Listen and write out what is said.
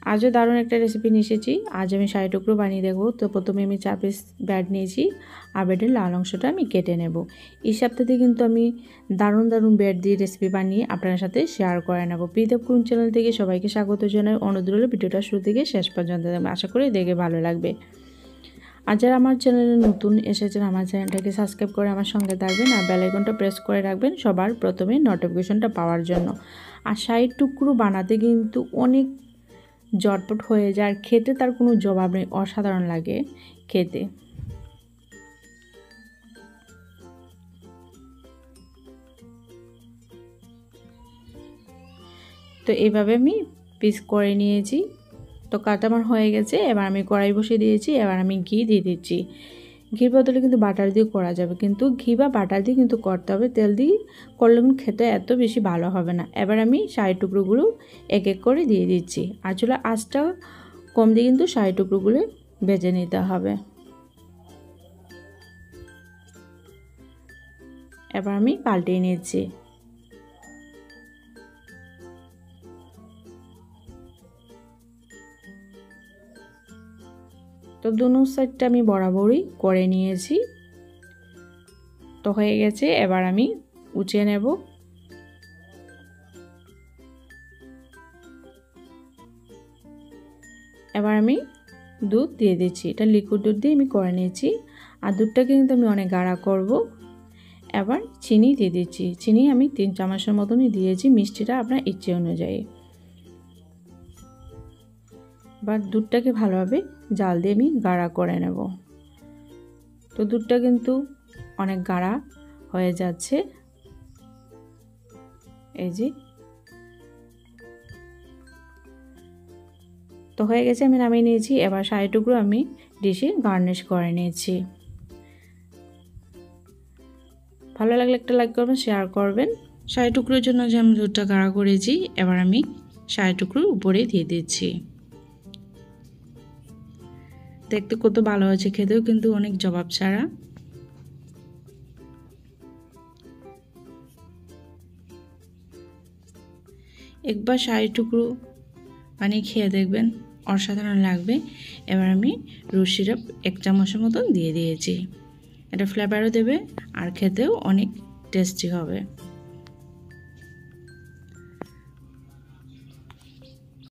আজও দারুণ একটা রেসিপি নিয়ে এসেছি। আজ আমি 60 টুকরো বানিয়ে দেখব। তো প্রথমে আমি 4 পিস ব্রেড নিয়েছি আর ব্রেডের লাল অংশটা আমি কেটে নেব। এই সপ্তাহে কিন্তু আমি দারুণ ব্রেড দিয়ে রেসিপি বানিয়ে আপনার সাথে শেয়ার করে নেব। প্রীতম কুকিং চ্যানেল থেকে সবাইকে স্বাগত জানাই। অনুরোধ রইল ভিডিওটা শুরু থেকে শেষ পর্যন্ত দেখবেন, আশা করি দেখে ভালো লাগবে। আর যারা আমার চ্যানেলে নতুন এসেছেন আমার চ্যানেলটাকে সাবস্ক্রাইব করে আমার সঙ্গে থাকবেন আর বেল আইকনটা প্রেস করে রাখবেন সবার প্রথমে নোটিফিকেশনটা পাওয়ার জন্য। আর 60 টুকরো বানাতে কিন্তু অনেক জটপট হয়ে যায় আর খেতে তার কোনো জবাব নেই, অসাধারণ লাগে খেতে। তো এইভাবে আমি পিস করে নিয়েছি। তো কাটা আমার হয়ে গেছে। এবার আমি কড়াই বসিয়ে দিয়েছি। এবার আমি ঘি দিয়ে দিচ্ছি। ঘির বদলে কিন্তু বাটার দিয়ে করা যাবে, কিন্তু ঘি বা বাটার দিয়ে কিন্তু করতে হবে। তেল দিয়ে করলে কিন্তু খেতে এত বেশি ভালো হবে না। এবার আমি 60 টুকরোগুলো এক এক করে দিয়ে দিচ্ছি। আর চুলা আঁচটা কম দিয়ে কিন্তু 60 টুকরোগুলো ভেজে নিতে হবে। এবার আমি পাল্টিয়ে নিচ্ছি। তো দুনো সাইডটা আমি বরাবরই করে নিয়েছি। তো হয়ে গেছে। এবার আমি উঠিয়ে নেব। এবার আমি দুধ দিয়ে দিচ্ছি। এটা লিকুইড দুধ দিয়ে আমি করে নিয়েছি। আর দুধটাকে কিন্তু আমি অনেক গাঢ়া করব। এবার চিনি দিয়ে দিচ্ছি। চিনি আমি 3 চামচের মতনই দিয়েছি, মিষ্টিটা আপনার ইচ্ছে অনুযায়ী। এবার দুধটাকে ভালোভাবে জাল দিয়ে আমি গাঢ়া করে নেব। তো দুধটা কিন্তু অনেক গাঢ়া হয়ে যাচ্ছে, এই যে। তো হয়ে গেছে, আমি নামিয়ে নিয়েছি। এবার 60 টুকরো আমি ডিশে গার্নিশ করে নিয়েছি। ভালো লাগলে একটা লাইক করবেন, শেয়ার করবেন। 60 টুকরোর জন্য যে আমি দুধটা গাঢ়া করেছি, এবার আমি 60 টুকরো উপরে দিয়ে দিচ্ছি। দেখতে কত ভালো হয়েছে, খেতেও কিন্তু অনেক জবাব ছাড়া। একবার 60 টুকরো বানিয়ে খেয়ে দেখবেন, অসাধারণ লাগবে। এবার আমি রোজ সিরাপ 1 চামচের মতন দিয়ে দিয়েছি। এটা ফ্লেভারও দেবে আর খেতেও অনেক টেস্টি হবে।